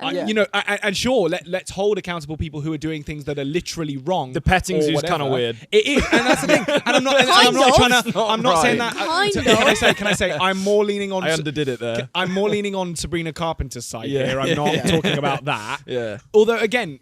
Yeah. And sure, let's hold accountable people who are doing things that are literally wrong. The petting or zoo's whatever. kinda weird. It is, and that's the thing. And I'm not. And I'm not Kind trying of. to. I'm not saying Right. that. Kind Can I say? I'm more leaning on. I underdid it there. I'm more leaning on Sabrina Carpenter's side Yeah. here. I'm not talking about that. Yeah. Although, again,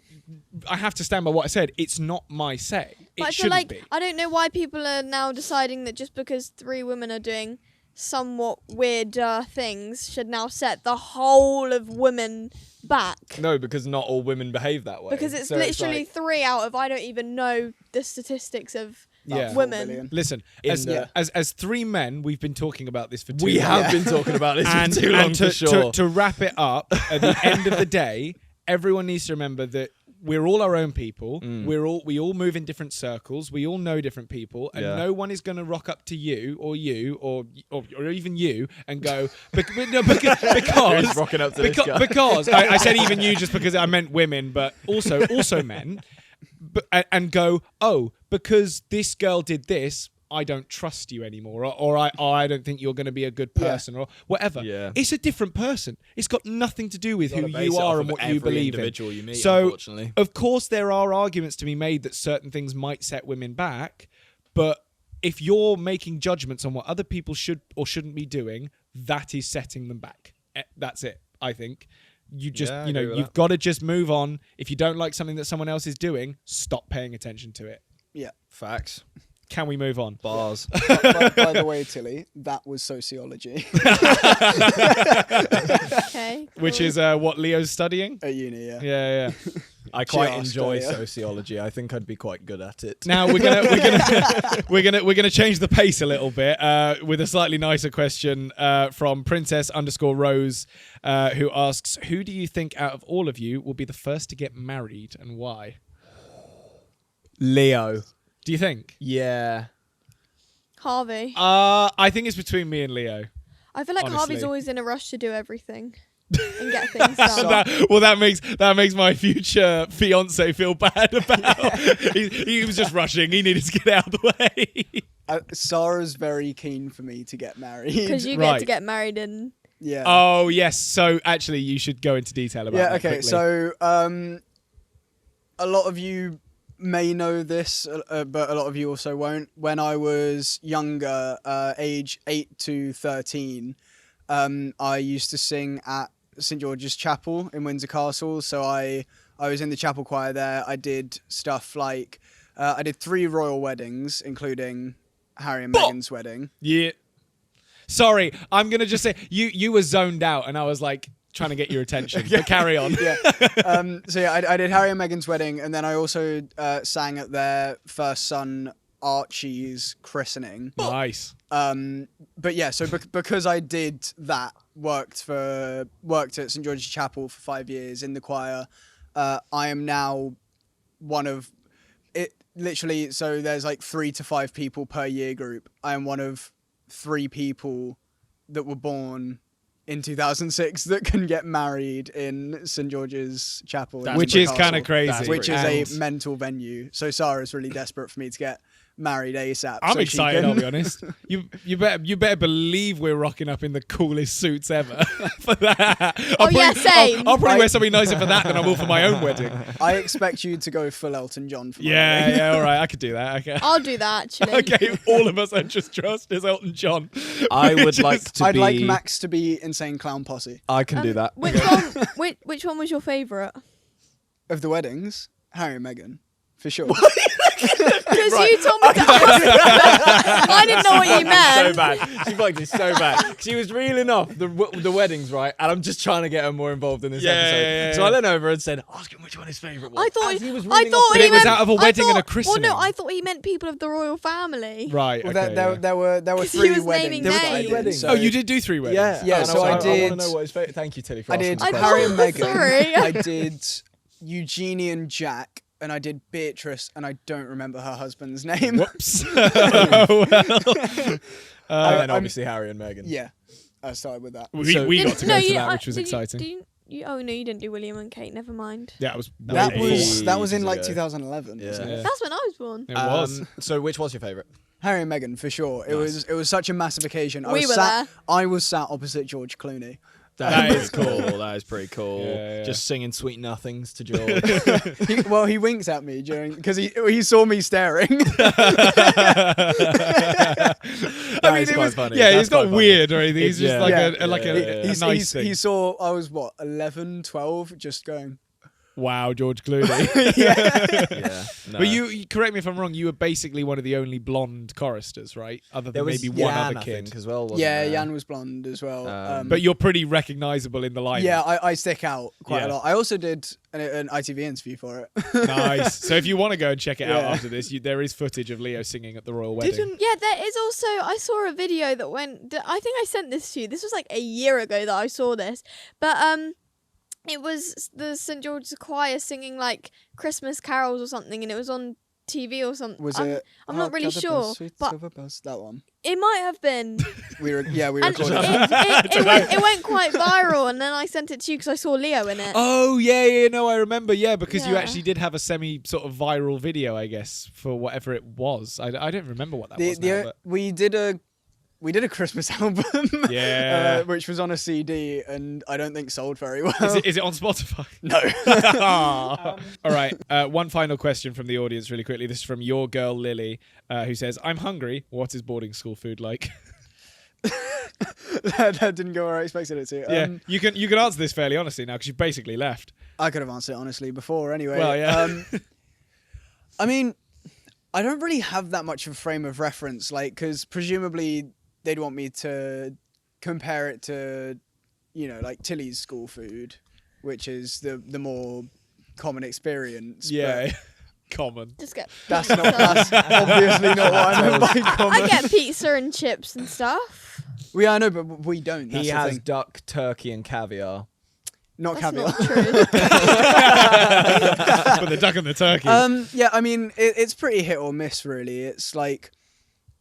I have to stand by what I said. It's not my say. But I It feel shouldn't like be. I don't know why people are now deciding that just because 3 women are doing somewhat weird things should now set the whole of women back. No, because not all women behave that way. Because it's So literally like- 3 out of, I don't even know the statistics of Yeah. women. Listen, In as, the- as 3 men, we've been talking about this for 2 we years. have been talking about this and, for too long and for sure. to wrap it up, at the end of the day, everyone needs to remember that we're all our own people. We all move in different circles. We all know different people, and Yeah. no one is going to rock up to you or even you and go because Who's rocking up to this guy? because I said even you just because I meant women, but also men, and go, oh, because this girl did this, I don't trust you anymore, or I don't think you're going to be a good person, or whatever. Yeah. It's a different person. It's got nothing to do with You who gotta base you it off are of and what every you believe individual in. you meet, So, unfortunately. of course, there are arguments to be made that certain things might set women back, but if you're making judgments on what other people should or shouldn't be doing, that is setting them back. That's it, I think. You just, Yeah, I agree with you've that. got to just move on. If you don't like something that someone else is doing, stop paying attention to it. Yeah. Facts. Can we move on? Bars. By the way, Tilly, that was sociology Okay. Which cool. is what Leo's studying. at uni. Yeah. Yeah. I quite Just, enjoy yeah. sociology. I think I'd be quite good at it. Now we're gonna change the pace a little bit with a slightly nicer question from Princess_Rose, who asks, "Who do you think out of all of you will be the first to get married and why?" Leo. Do you think? Yeah. Harvey. I think it's between me and Leo. I feel like honestly. Harvey's always in a rush to do everything and get things done. That makes my future fiance feel bad about. He was just rushing. He needed to get out of the way. Sarah's very keen for me to get married. Because you get Right. to get married in. Yeah. Oh yes. So actually, you should go into detail about Yeah. that. Okay. quickly. So, a lot of you may know this, but a lot of you also won't. When I was younger, age 8 to 13, I used to sing at St George's Chapel in Windsor Castle. So I was in the chapel choir there. I did stuff like I did 3 royal weddings, including Harry and Meghan's wedding. Yeah. Sorry, I'm gonna just say you were zoned out, and I was like trying to get your attention. But carry on. Yeah. So yeah, I did Harry and Meghan's wedding, and then I also sang at their first son Archie's christening. Nice. But yeah, so because I did that, worked at St George's Chapel for 5 years in the choir. I am now one of it. Literally, so there's like 3 to 5 people per year group. I am one of 3 people that were born in 2006 that can get married in St George's Chapel, Which is kind of crazy. That's which is pretty a mental venue. So Sarah's really desperate for me to get married ASAP. I'm so she excited, can- I'll be honest. You better believe we're rocking up in the coolest suits ever for that. Same. I'll probably wear something nicer for that than I will for my own wedding. I expect you to go full Elton John for my Yeah, wedding. yeah, all right, I could do that. Okay. I'll do that actually. Okay, all of us are just dressed as Elton John. I would Just- like to I'd be. like Max to be Insane Clown Posse. I can do that. Which one? Which one was your favourite? Of the weddings, Harry and Meghan, for sure. Because you told me to ask. I didn't know what you So meant. bad. She fucked it so bad. She was reeling off the weddings, right? And I'm just trying to get her more involved in this Yeah, episode. yeah, yeah, So I yeah. leaned over and said, "Ask him which one his favourite was." I thought As he was I reeling thought off But he it was meant, out of a wedding and a Well, christening. no, I thought he meant people of the royal family. Right, Well, okay. there, yeah. there were 'Cause he three was weddings. naming that I names. did, Weddings. so Oh, you did do 3 weddings? Yeah, Yeah, and so I want did- to know what his favourite. Thank you, Tilly. For I did asking the Harry question. and Meghan. Sorry. I did Eugenie and Jack, and I did Beatrice, and I don't remember her husband's name. Whoops. Oh, well. And then I'm- obviously Harry and Meghan. Yeah, I started with that. We So- got to go to you- that, which was did you- exciting. oh no, you didn't do William and Kate. Never mind. Yeah, it was That way was before. in like ago. 2011. Yeah. Wasn't it? Yeah. That's when I was born. It was. So which was your favourite? Harry and Meghan for sure. It was such a massive occasion. We were there. I was sat opposite George Clooney. That is cool. That is pretty cool. Yeah, yeah. Just singing sweet nothings to George. He winks at me because he saw me staring. I mean, it quite was funny. Yeah, That's he's not quite funny. weird or anything. He's just Yeah. like Yeah. a like Yeah, a, yeah, a yeah. nice thing. He saw I was 11, 12, just going. Wow, George Clooney. Yeah. No. But you correct me if I'm wrong. You were basically one of the only blonde choristers, right? Other there than was maybe Jan, one other I kid. think, as well. Wasn't Yeah, there? Jan was blonde as well. But you're pretty recognizable in the lineup. yeah, I stick out quite Yeah. a lot. I also did an ITV interview for it. Nice. So if you want to go and check it out Yeah. after this, there is footage of Leo singing at the royal wedding. Yeah, there is also. I saw a video that went. I think I sent this to you. This was like a year ago that I saw this, but it was the St George's Choir singing like Christmas carols or something, and it was on TV or something. Was I'm, it? I'm not really Hark, sure, sweet but silver bells, that one. it might have been. We And recorded. it went quite viral, and then I sent it to you because I saw Leo in it. Oh yeah, no, I remember. Yeah, because you Yeah. actually did have a semi sort of viral video, I guess, for whatever it was. I don't remember what that was now, but We did a Christmas album, Yeah. which was on a CD, and I don't think sold very well. is it on Spotify? No. All right. One final question from the audience, really quickly. This is from your girl Lily, who says, "I'm hungry. What is boarding school food like?" that didn't go where I expected it to. Yeah, you can answer this fairly honestly now because you've basically left. I could have answered it honestly before anyway. Well, yeah. I mean, I don't really have that much of a frame of reference, like, because presumably they'd want me to compare it to, like Tilly's school food, which is the more common experience. Yeah, common. Just get. But that's obviously not what I meant by common. I get pizza and chips and stuff. I know, but we don't. That's He the has thing. duck, turkey, and caviar. Not That's caviar. not true. But the duck and the turkey. Yeah, I mean, it's pretty hit or miss, really. It's like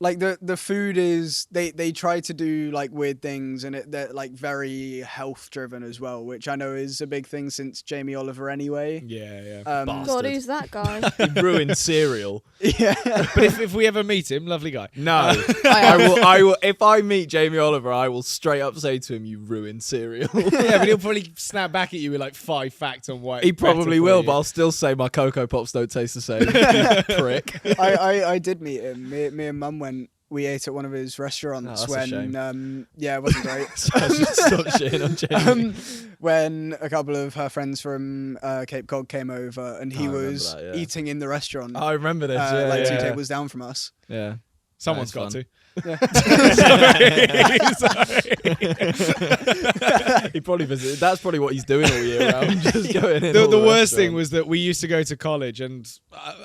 the food is they try to do like weird things, and they're like very health driven as well, which I know is a big thing since Jamie Oliver anyway. yeah. Um, God, who's that guy? He ruined cereal. yeah. But if we ever meet him, lovely guy. No, I will. If I meet Jamie Oliver, I will straight up say to him, "You ruined cereal." Yeah, but he'll probably snap back at you with like 5 facts on why. He it's better probably for will, you. but I'll still say my Cocoa Pops don't taste the same. You prick. I did meet him. Me and Mum went. We ate at one of his restaurants Oh, that's a when yeah, it wasn't great. So I should stop shitting on Jamie. When a couple of her friends from Cape Cod came over, and he I remember was that, yeah. eating in the restaurant, I remember this. like yeah. 2 tables down from us. Yeah. Someone's That got is to. He probably visited. That's probably what he's doing all year round. Just going in. The worst thing was that we used to go to college, and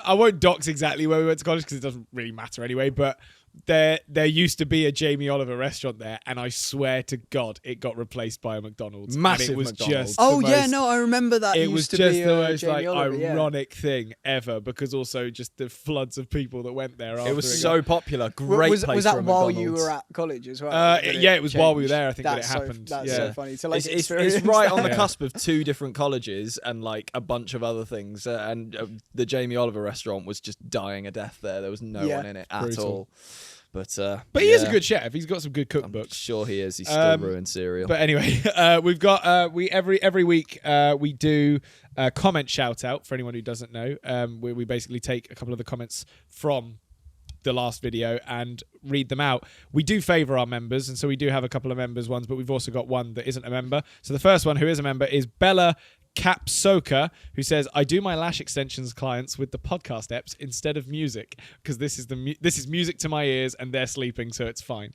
I won't dox exactly where we went to college because it doesn't really matter anyway, but there used to be a Jamie Oliver restaurant there, and I swear to God, it got replaced by a McDonald's. Massive and it was McDonald's. Just Oh the yeah, most- no, I remember that. It was used to just be, the most Jamie Oliver, yeah. ironic thing ever, because also just the floods of people that went there. It was after so popular. Great Was place that for a while McDonald's. you were at college as well? Yeah, it was while we were changed? there, I think, that it That's happened. That's Yeah. so funny to like It's experience right that. on the Yeah. cusp of 2 different colleges and like a bunch of other things. And the Jamie Oliver restaurant was just dying a death there. There was no Yeah. one in it at Brutal. all. But But he is yeah, a good chef. He's got some good I'm cookbooks. sure he is. He's still ruined cereal. But anyway, we've got we every week we do a comment shout out for anyone who doesn't know. We basically take a couple of the comments from the last video and read them out. We do favour our members, and so we do have a couple of members ones, but we've also got one that isn't a member. So the first one who is a member is Bella Capsoka, who says, I do my lash extensions clients with the podcast apps instead of music, because this is music to my ears and they're sleeping, so it's fine.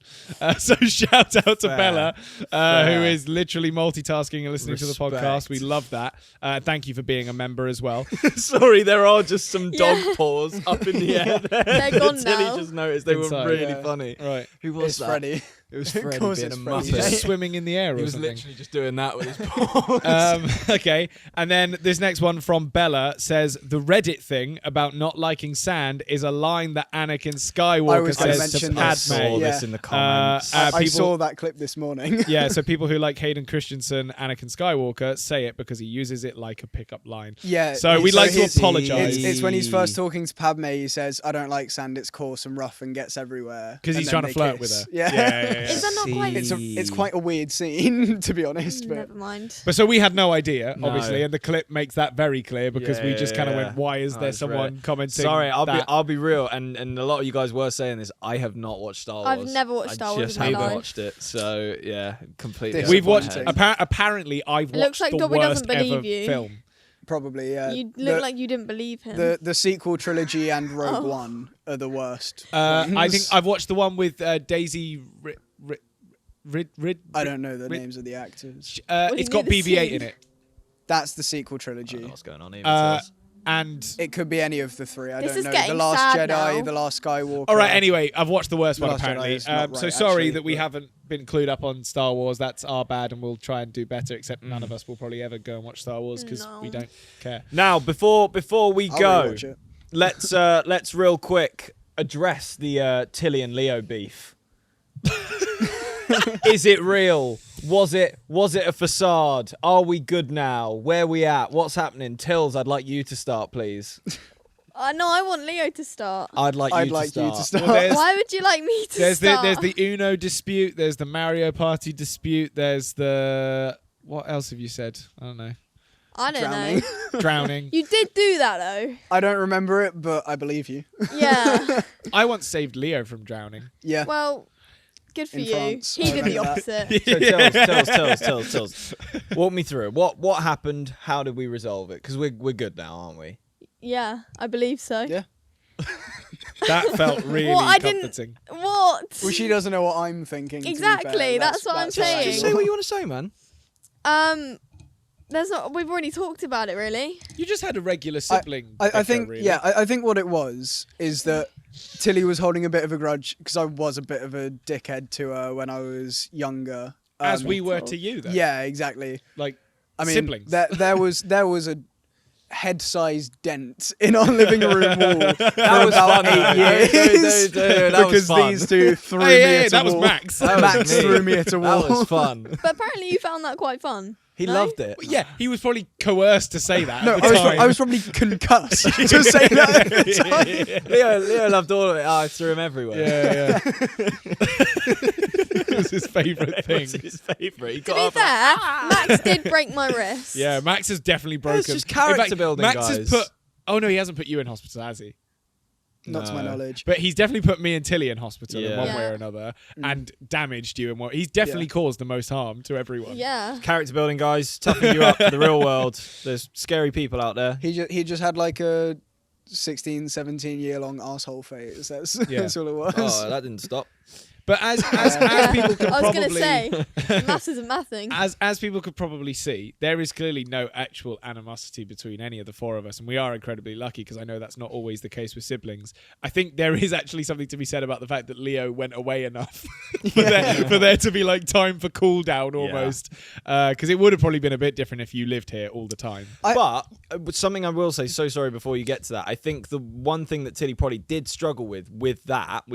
So shout out to Fair. Bella, Fair. who is literally multitasking and listening to the podcast. Respect. We love that. Thank you for being a member as well. Sorry, there are just some dog Yeah. paws up in the air there. They're gone Tilly now. just noticed they Inside, were really yeah. funny. Right. Who was It's that? Freddie. It was Of Freddie course being a it's Freddie. He's just muppet. swimming in the air He or was something. literally just doing that with his paws. Okay, and then this next one from Bella says the Reddit thing about not liking sand is a line that Anakin I Skywalker was gonna says to mention I this. saw Padme. this Yeah. in the comments. I I people- saw that clip this morning. Yeah, so people who like Hayden Christensen, Anakin Skywalker, say it because he uses it like a pickup line. Yeah. So we'd like to his- apologise. It's when he's first talking to Padme, he says, I don't like sand, it's coarse and rough and gets everywhere. Because And he's then trying to they flirt with kiss. her. Yeah. Is that not quite? It's quite a weird scene, to be honest. But Never mind. But so we had no idea, No. obviously, and the clip makes that very clear because Yeah, we just kind of yeah, went, "Why is I there just read someone it. commenting?" Sorry, that? I'll be real, and a lot of you guys were saying this. I have not watched Star Wars. I've never watched Star Wars just in my haven't life. watched it, so yeah, completely. This We've is watched. one Apparently, I've It looks watched like the Dobby worst doesn't believe ever you. film. probably, yeah. You look like you didn't believe him. the sequel trilogy and Rogue Oh. One are the worst. I think I've watched the one with Daisy. I don't know the Rid- names of the actors. What do It's you got need to BB-8 see? in it, That's the sequel I don't trilogy. know what's going on here. and It could be any of the three. I This don't is know. getting The Last sad Jedi, now. The Last Skywalker. all right. Anyway, I've watched the worst The one Last Jedi apparently. is not So right, sorry actually, that we but- haven't been clued up on Star Wars. That's our bad, and we'll try and do better. Except none of us will probably ever go and watch Star Wars because No. we don't care. Now, before we I'll go, rewatch it. let's real quick address the Tilly and Leo beef. Is it real? Was it a facade? Are we good now? Where we at? What's happening? Tills, I'd like you to start, please. No, I want Leo to start. I'd like I'd you like to you start. to start. Well, there's- Why would you like me to There's start? the Uno dispute. There's the Mario Party dispute. There's the what else have you said? I don't know. I don't Drowning. know. Drowning. You did do that though. I don't remember it, but I believe you. Yeah. I once saved Leo from drowning. Yeah. Well, good for In you. France, He I did the remember that. opposite. So Tills. Walk me through it. What happened? How did we resolve it? Because we're good now, aren't we? Yeah, I believe so. Yeah. That felt really Well, I didn't- comforting. What? Well, she doesn't know what I'm thinking. to be Exactly, fair. that's what I'm all saying. right. Just say what you want to say, man. There's not. We've already talked about it, really. You just had a regular sibling. I bicker, think, really. yeah, I think what it was is that Tilly was holding a bit of a grudge because I was a bit of a dickhead to her when I was younger. As we were Cool. to you, though. Yeah, exactly. Like I mean, siblings. there was a head-sized dent in our living room wall for That was about fun, 8 though. years Dude, that was because fun. these two threw Hey, me hey, at that a was wall. Max. That was Max me. threw me at a wall. That was fun. But apparently, you found that quite fun. He No? loved it. Yeah, he was probably coerced to say that. No, at the time. I was probably concussed to say that at the time. Leo loved all of it. I threw him everywhere. Yeah, it was his favourite thing. It was his favourite. He To got be up fair, Max did break my wrist. Yeah, Max has definitely broken. It's just character In fact, building, Max guys. has put. Oh no, he hasn't put you in hospital, has he? Not to my No. knowledge. But he's definitely put me and Tilly in hospital in Yeah. one way Yeah. or another, and damaged you in what he's definitely caused the most harm to everyone. Yeah. character building, guys. Toughen you up for the real world. There's scary people out there. He just had like a 16, 17-year-long asshole phase. That's Yeah. that's all it was. Oh, that didn't stop. But as people could I was going to probably say, maths is a math thing. as people could probably see, there is clearly no actual animosity between any of the four of us, and we are incredibly lucky because I know that's not always the case with siblings. I think there is actually something to be said about the fact that Leo went away enough for there to be like time for cool down almost, because it would have probably been a bit different if you lived here all the time. But something I will say, so sorry before you get to that, I think the one thing that Tilly probably did struggle with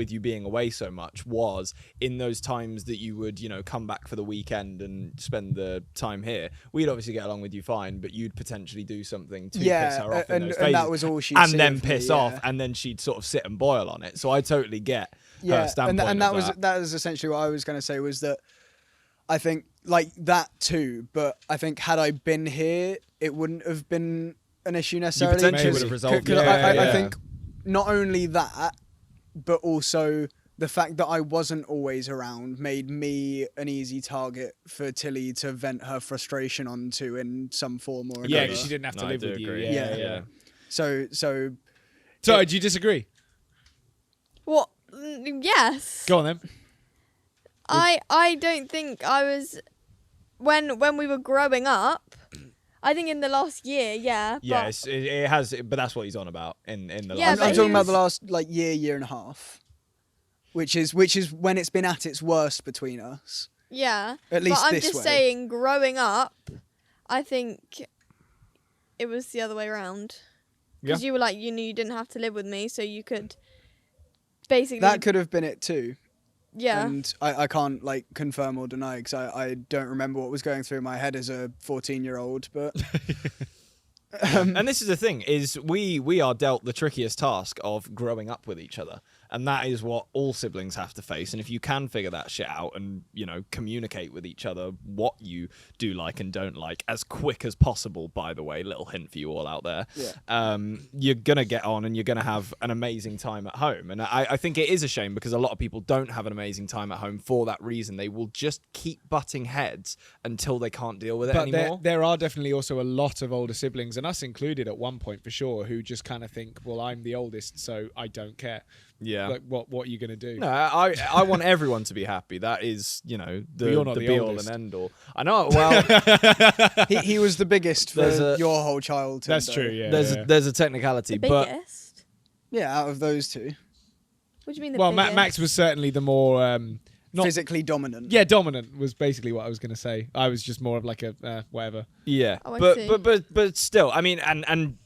you being away so much, was in those times that you would, come back for the weekend and spend the time here. We'd obviously get along with you fine, but you'd potentially do something to piss her off in those phases. And that was all she'd and see then of me, piss off, and then she'd sort of sit and boil on it. So I totally get her standpoint. And of that was essentially what I was going to say, was that I think like that too, but I think had I been here, it wouldn't have been an issue necessarily. potentially would have resolved it. I think not only that, but also the fact that I wasn't always around made me an easy target for Tilly to vent her frustration onto in some form or another. Yeah, because she didn't have to live with agree. you. Yeah. So So, do you disagree? What? Yes. Go on then. I don't think I was when we were growing up. I think in the last year, yeah. Yes, it has, but that's what he's on about in the Yeah, last. I'm but talking about the last year and a half, which is when it's been at its worst between us. Yeah. At least but I'm this just way. saying, growing up, I think it was the other way around. Because you were like, you knew you didn't have to live with me, so you could basically. That could have been it too. Yeah. And I can't confirm or deny because I don't remember what was going through my head as a 14-year-old. But and this is the thing, is we are dealt the trickiest task of growing up with each other. And that is what all siblings have to face. And if you can figure that shit out and, communicate with each other what you do like and don't like as quick as possible, by the way, little hint for you all out there, you're going to get on and you're going to have an amazing time at home. And I think it is a shame because a lot of people don't have an amazing time at home for that reason. They will just keep butting heads until they can't deal with it anymore. There are definitely also a lot of older siblings, and us included at one point for sure, who just kind of think, well, I'm the oldest, so I don't care. Yeah. Like, what are you going to do? No, I want everyone to be happy. That is, the you're not the be all oldest. and end all. I know. Well, he was the biggest for There's your whole childhood. That's though. true, yeah. there's a technicality, the but biggest? Yeah, out of those two, What do you mean the Well, biggest? Max was certainly the more not physically dominant. Yeah, dominant was basically what I was going to say. I was just more of like a whatever. yeah, Oh, I see. but still, I mean, and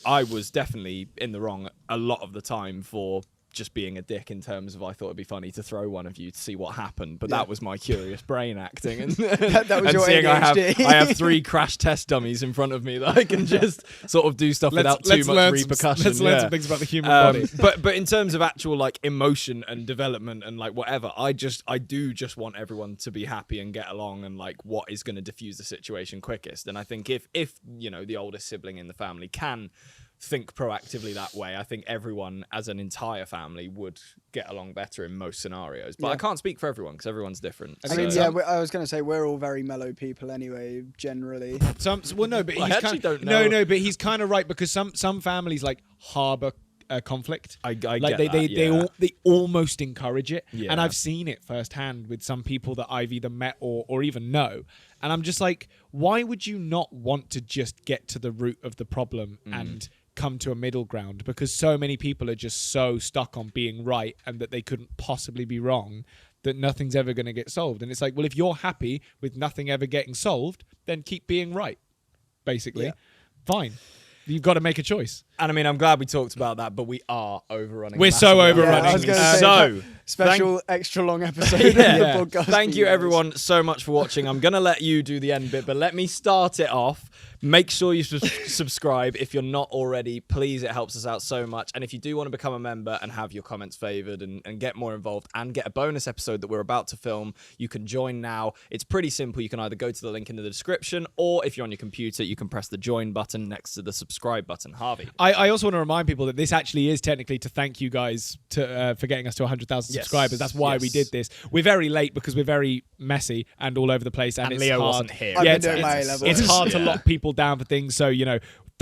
I was definitely in the wrong a lot of the time for just being a dick in terms of I thought it'd be funny to throw one of you to see what happened, but that was my curious brain acting, and that was and your seeing ADHD. I have 3 crash test dummies in front of me that I can just sort of do stuff without too much repercussion. Let's learn yeah. some things about the human body. But in terms of actual emotion and development and whatever, I do just want everyone to be happy and get along and what is going to diffuse the situation quickest. And I think if the oldest sibling in the family can think proactively that way, I think everyone as an entire family would get along better in most scenarios. But I can't speak for everyone because everyone's different. I mean, I was going to say we're all very mellow people anyway, generally. No, but Well, I he's actually don't No, know. but he's kind of right because some families harbor conflict. I like get they that, yeah. they almost encourage it, Yeah. and I've seen it firsthand with some people that I've either met or even know, and I'm just like, why would you not want to just get to the root of the problem and come to a middle ground? Because so many people are just so stuck on being right and that they couldn't possibly be wrong that nothing's ever going to get solved. And it's like, well, if you're happy with nothing ever getting solved, then keep being right, basically. Yeah. Fine. You've got to make a choice. And I mean, I'm glad we talked about that, but we are overrunning. We're so massively. overrunning. Yeah, I was gonna say, So special extra long episode Yeah. of the podcast. Thank you, emails. everyone, so much for watching. I'm going to let you do the end bit, but let me start it off. Make sure you subscribe if you're not already. Please, it helps us out so much. And if you do want to become a member and have your comments favored and get more involved and get a bonus episode that we're about to film, you can join now. It's pretty simple. You can either go to the link in the description, or if you're on your computer, you can press the join button next to the subscribe button. Harvey. I also want to remind people that this actually is technically to thank you guys for getting us to 100,000 Yes. subscribers. That's why we Yes. did this. We're very late because we're very messy and all over the place, and it's Leo hard. wasn't here. I've Yeah, been doing my it's A-levels. hard to Yeah. lock people down for things. So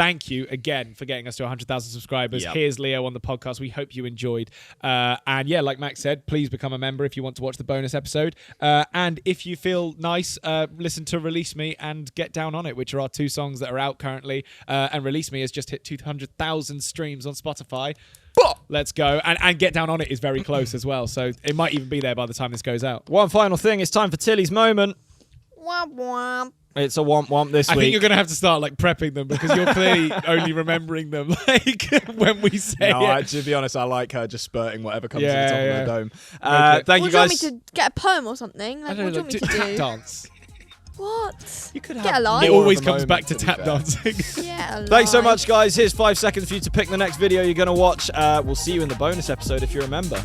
thank you again for getting us to 100,000 subscribers. Yep. Here's Leo on the podcast. We hope you enjoyed. And yeah, like Max said, please become a member if you want to watch the bonus episode. And if you feel nice, listen to Release Me and Get Down On It, which are our 2 songs that are out currently. And Release Me has just hit 200,000 streams on Spotify. Let's go. And Get Down On It is very close as well. So it might even be there by the time this goes out. One final thing. It's time for Tilly's moment. Womp womp. It's a womp this I week. think you're going to have to start like prepping them because you're clearly only remembering them like when we say No, it. to be honest, I like her just spurting whatever comes Yeah, to the top yeah. of her dome. Okay. Thank What you do you want guys. me to get a poem or something? I Like, don't what know, do you want me tap to do? dance. What? You could Get a life. It more always of a comes back moment, to be tap fair. dancing. Yeah. Thanks so life. much, guys. Here's 5 seconds for you to pick the next video you're going to watch. We'll see you in the bonus episode if you're a member.